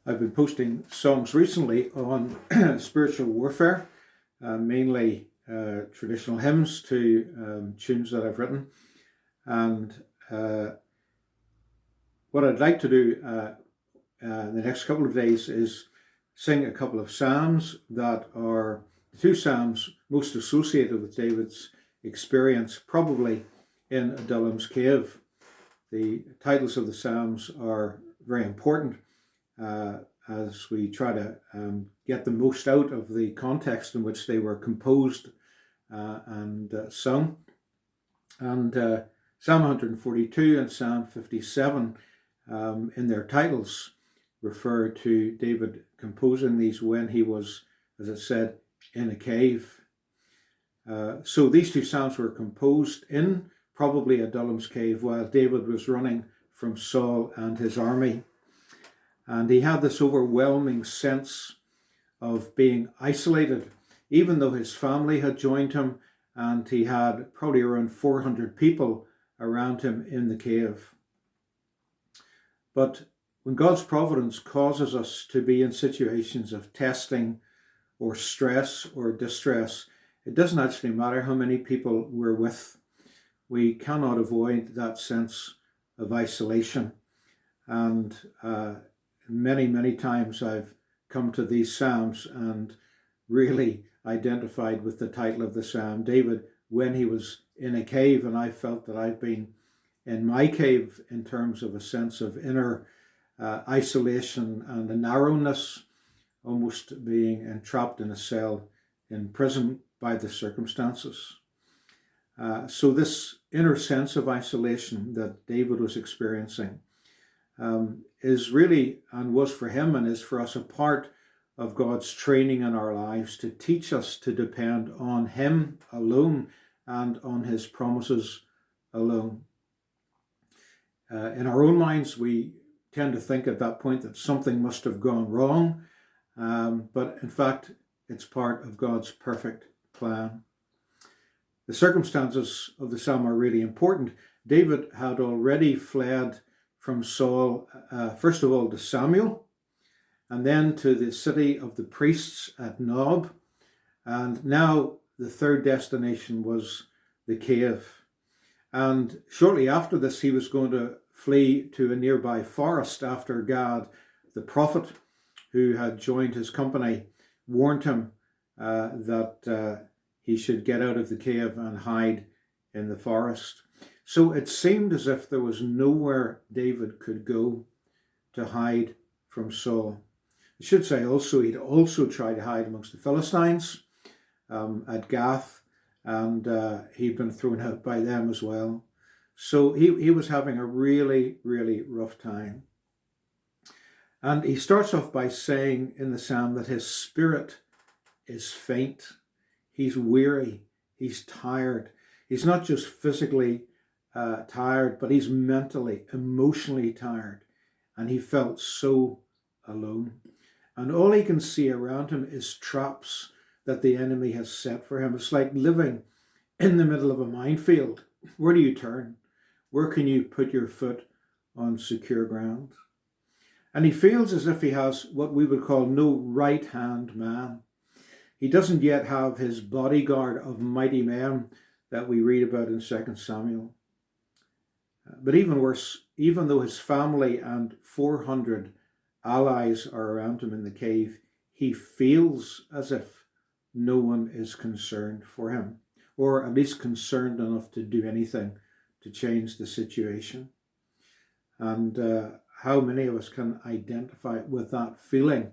I've been posting songs recently on spiritual warfare, mainly traditional hymns to tunes that I've written. And what I'd like to do in the next couple of days is sing a couple of psalms that are the two psalms most associated with David's experience, probably in Adullam's cave. The titles of the psalms are very important as we try to get the most out of the context in which they were composed and sung. And Psalm 142 and Psalm 57 in their titles refer to David composing these when he was, as it said, in a cave. So these two psalms were composed in probably Adullam's cave while David was running from Saul and his army. And he had this overwhelming sense of being isolated, even though his family had joined him, and he had probably around 400 people around him in the cave. But when God's providence causes us to be in situations of testing or stress or distress, it doesn't actually matter how many people we're with. We cannot avoid that sense of isolation. And many times I've come to these psalms and really identified with the title of the psalm, David, when he was in a cave, and I felt that I've been in my cave in terms of a sense of inner isolation and a narrowness, almost being entrapped in a cell in prison by the circumstances. So this inner sense of isolation that David was experiencing is really, and was for him and is for us, a part of God's training in our lives to teach us to depend on him alone and on his promises alone. In our own minds, we tend to think at that point that something must have gone wrong, but in fact, it's part of God's perfect plan. The circumstances of the psalm are really important. David had already fled from Saul, first of all to Samuel, and then to the city of the priests at Nob. And now the third destination was the cave. And shortly after this, he was going to flee to a nearby forest after Gad, the prophet who had joined his company, warned him that he should get out of the cave and hide in the forest. So it seemed as if there was nowhere David could go to hide from Saul. I should say also, he'd also tried to hide amongst the Philistines at Gath, and he'd been thrown out by them as well. So he was having a really rough time. And he starts off by saying in the psalm that his spirit is faint. He's weary. He's tired. He's not just physically tired, but he's mentally, emotionally tired. And he felt so alone. And all he can see around him is traps that the enemy has set for him. It's like living in the middle of a minefield. Where do you turn? Where can you put your foot on secure ground? And he feels as if he has what we would call no right-hand man. He doesn't yet have his bodyguard of mighty men that we read about in 2 Samuel. But even worse, even though his family and 400 allies are around him in the cave, he feels as if no one is concerned for him, or at least concerned enough to do anything to change the situation. And how many of us can identify with that feeling,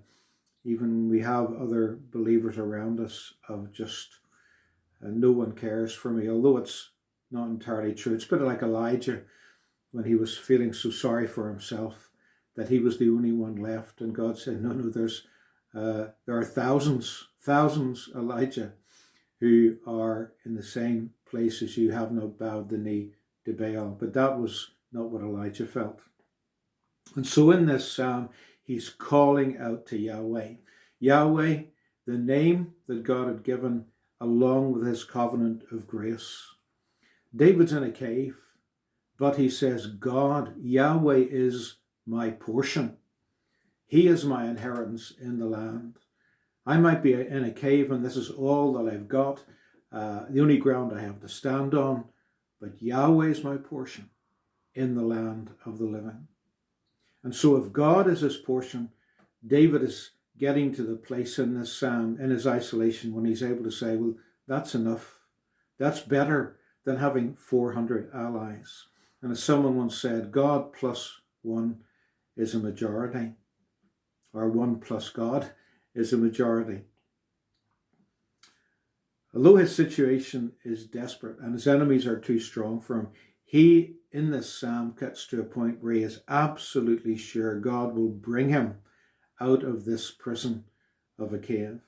even when we have other believers around us, of just no one cares for me, although it's not entirely true. It's a bit like Elijah when he was feeling so sorry for himself that he was the only one left, and God said, no, there are thousands, Elijah, who are in the same place as you, have not bowed the knee to Baal. But that was not what Elijah felt. And so in this psalm, he's calling out to Yahweh. Yahweh, the name that God had given along with his covenant of grace. David's in a cave, but he says, God, Yahweh is my portion. He is my inheritance in the land. I might be in a cave and this is all that I've got, the only ground I have to stand on, but Yahweh is my portion in the land of the living. And so if God is his portion, David is getting to the place in this psalm, in his isolation, when he's able to say, well, that's enough. That's better than having 400 allies. And as someone once said, God plus one is a majority, or one plus God is a majority. Although his situation is desperate and his enemies are too strong for him, he, in this psalm, gets to a point where he is absolutely sure God will bring him out of this prison of a cave.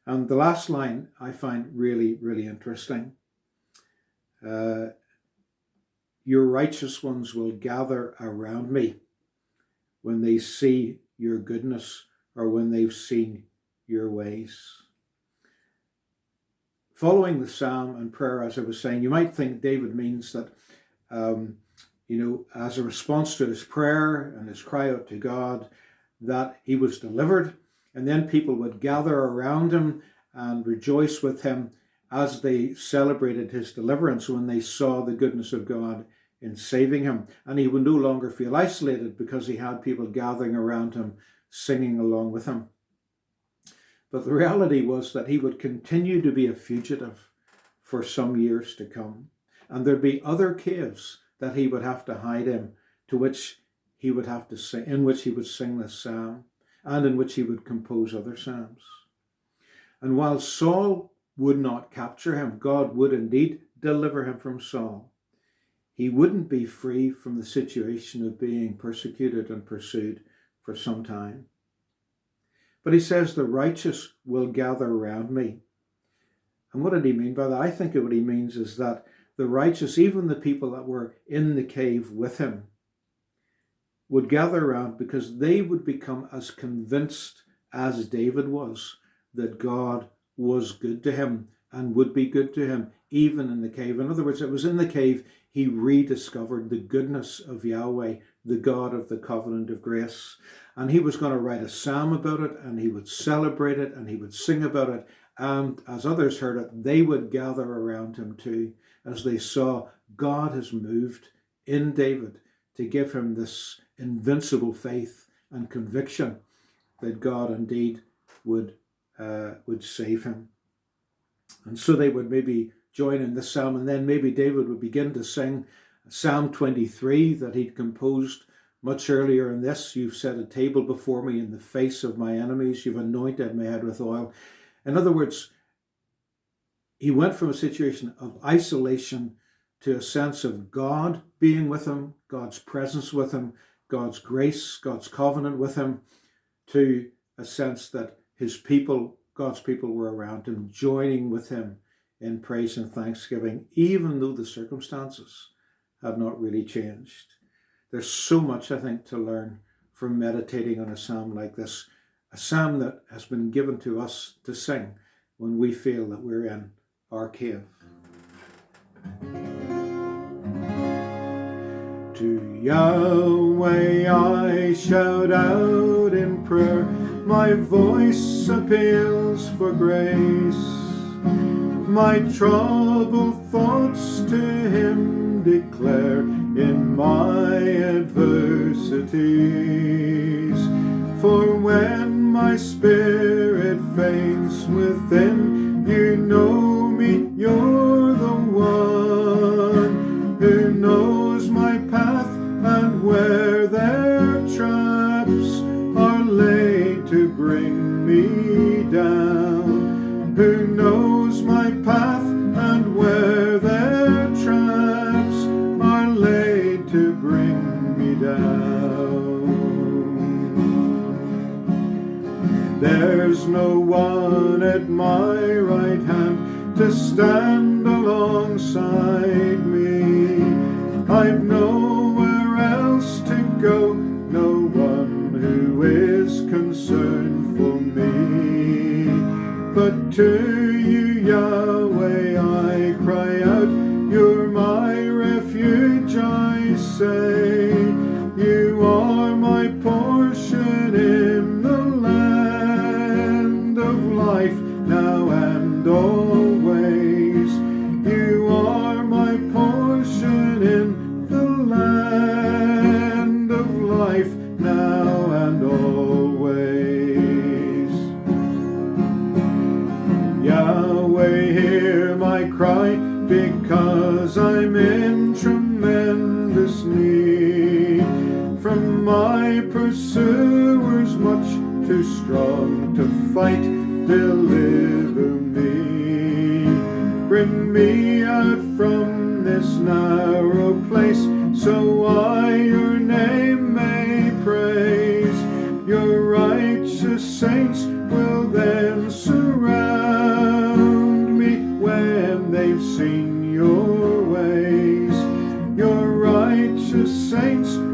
And the last line I find really, really interesting. Your righteous ones will gather around me when they see your goodness or when they've seen your ways. Following the psalm and prayer, as I was saying, you might think David means that, as a response to his prayer and his cry out to God, that he was delivered, and then people would gather around him and rejoice with him as they celebrated his deliverance when they saw the goodness of God in saving him. And he would no longer feel isolated because he had people gathering around him, singing along with him. But the reality was that he would continue to be a fugitive for some years to come. And there'd be other caves that he would have to hide in, to which he would have to sing, in which he would sing this psalm, and in which he would compose other psalms. And while Saul would not capture him, God would indeed deliver him from Saul. He wouldn't be free from the situation of being persecuted and pursued for some time. But he says, the righteous will gather around me. And what did he mean by that? I think what he means is that the righteous, even the people that were in the cave with him, would gather around because they would become as convinced as David was that God was good to him and would be good to him, even in the cave. In other words, it was in the cave he rediscovered the goodness of Yahweh, the God of the covenant of grace. And he was going to write a psalm about it, and he would celebrate it, and he would sing about it. And as others heard it, they would gather around him too, as they saw God has moved in David to give him this invincible faith and conviction that God indeed would save him. And so they would maybe join in this psalm, and then maybe David would begin to sing Psalm 23 that he'd composed much earlier in this. You've set a table before me in the face of my enemies. You've anointed my head with oil. In other words, he went from a situation of isolation to a sense of God being with him, God's presence with him, God's grace, God's covenant with him, to a sense that his people, God's people, were around him, joining with him in praise and thanksgiving, even though the circumstances had not really changed. There's so much, I think, to learn from meditating on a psalm like this, a psalm that has been given to us to sing when we feel that we're in our cave. To Yahweh I shout out in prayer, my voice appeals for grace. My troubled thoughts to him declare in my adversities. For when my spirit faints within, you know me, you're the one who knows my path and where their traps are laid to bring me down. Who knows my path and where their traps are laid to bring me down. There's no one at my right hand to stand alongside me. I've nowhere else to go, no one who is concerned for me. But to you, Yahweh, I cry out, you're my refuge, I say. You are my portion my pursuers much too strong to fight. Deliver me, bring me out from this narrow place, so I your name may praise. Your righteous saints will then surround me when they've seen your ways. Your righteous saints